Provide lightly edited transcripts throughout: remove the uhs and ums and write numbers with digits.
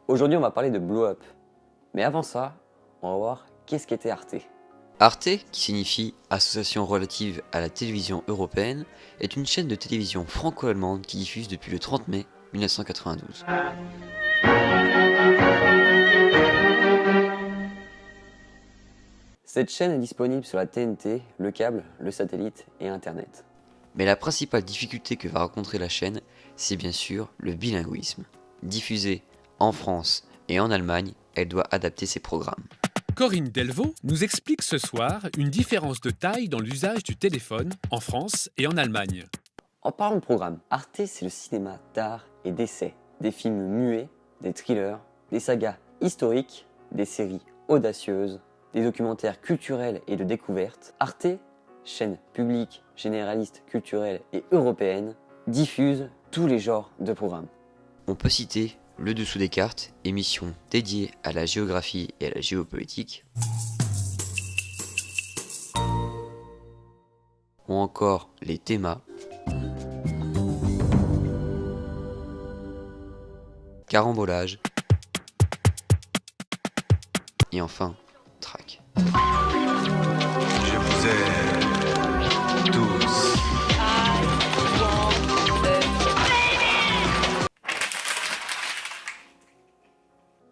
Aujourd'hui, on va parler de Blow Up. Mais avant ça, on va voir qu'est-ce qu'était Arte. Arte, qui signifie Association relative à la télévision européenne, est une chaîne de télévision franco-allemande qui diffuse depuis le 30 mai 1992. Cette chaîne est disponible sur la TNT, le câble, le satellite et Internet. Mais la principale difficulté que va rencontrer la chaîne, c'est bien sûr le bilinguisme. Diffusée en France et en Allemagne, elle doit adapter ses programmes. Corinne Delvaux nous explique ce soir une différence de taille dans l'usage du téléphone en France et en Allemagne. En parlant de programme, Arte c'est le cinéma d'art et d'essai. Des films muets, des thrillers, des sagas historiques, des séries audacieuses, des documentaires culturels et de découverte. Arte, chaîne publique, généraliste, culturelle et européenne, diffuse tous les genres de programmes. On peut citer Le Dessous des cartes, émission dédiée à la géographie et à la géopolitique, ou encore les thémas, carambolage, et enfin, track. Je vous aime tous.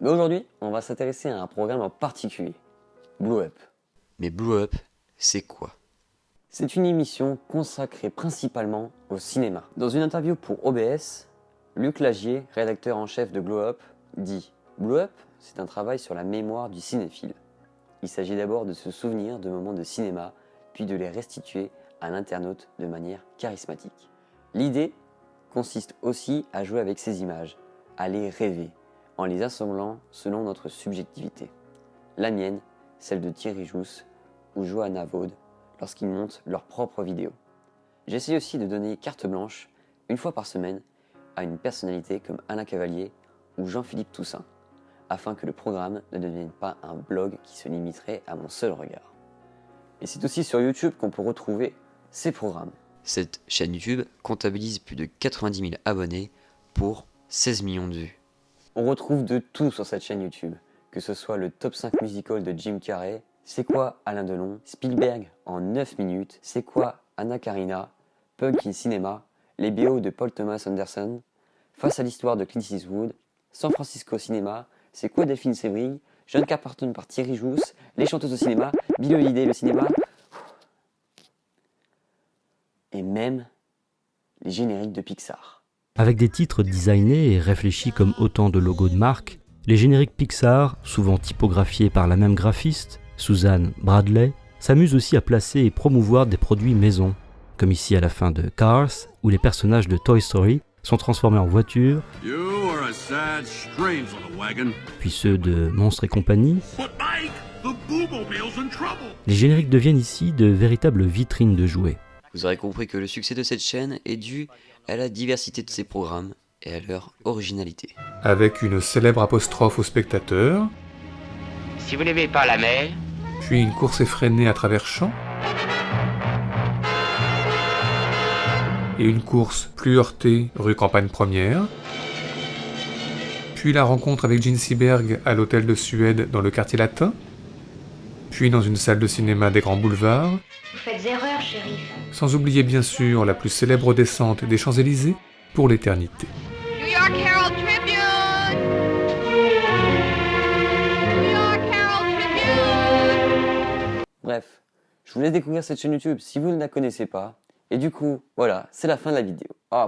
Mais aujourd'hui, on va s'intéresser à un programme en particulier, Blow Up. Mais Blow Up, c'est quoi? C'est une émission consacrée principalement au cinéma. Dans une interview pour OBS, Luc Lagier, rédacteur en chef de Blow Up, dit « Blow Up, c'est un travail sur la mémoire du cinéphile. Il s'agit d'abord de se souvenir de moments de cinéma, puis de les restituer à l'internaute de manière charismatique. L'idée consiste aussi à jouer avec ces images, à les rêver, en les assemblant selon notre subjectivité. La mienne, celle de Thierry Jousse ou Johanna Vaud, lorsqu'ils montent leurs propres vidéos. J'essaie aussi de donner carte blanche, une fois par semaine, à une personnalité comme Alain Cavalier ou Jean-Philippe Toussaint, afin que le programme ne devienne pas un blog qui se limiterait à mon seul regard. Et c'est aussi sur YouTube qu'on peut retrouver ces programmes. Cette chaîne YouTube comptabilise plus de 90 000 abonnés pour 16 millions de vues. On retrouve de tout sur cette chaîne YouTube, que ce soit le top 5 musical de Jim Carrey, C'est quoi Alain Delon, Spielberg en 9 minutes, C'est quoi Anna Karina, Punk in Cinema, les BO de Paul Thomas Anderson, Face à l'histoire de Clint Eastwood, San Francisco Cinéma, C'est quoi Delphine Seyrig, John Carpenter par Thierry Jousse, Les chanteuses au cinéma, Bill Holiday le cinéma, et même les génériques de Pixar. Avec des titres designés et réfléchis comme autant de logos de marque, les génériques Pixar, souvent typographiés par la même graphiste, Suzanne Bradley, s'amusent aussi à placer et promouvoir des produits maison, comme ici à la fin de Cars, où les personnages de Toy Story sont transformés en voitures, puis ceux de Monstres et compagnie. Les génériques deviennent ici de véritables vitrines de jouets. Vous aurez compris que le succès de cette chaîne est dû à la diversité de ses programmes et à leur originalité. Avec une célèbre apostrophe au spectateur, Si vous n'aimez pas la mer, puis une course effrénée à travers champs, et une course plus heurtée rue Campagne Première, puis la rencontre avec Gene Seberg à l'hôtel de Suède dans le quartier latin, puis dans une salle de cinéma des Grands Boulevards, Vous faites erreur, shérif. sans oublier bien sûr la plus célèbre descente des Champs-Élysées pour l'éternité. New York Herald Tribune! New York Herald Tribune! Bref, je vous laisse découvrir cette chaîne YouTube si vous ne la connaissez pas. Et du coup, voilà, c'est la fin de la vidéo. Ah.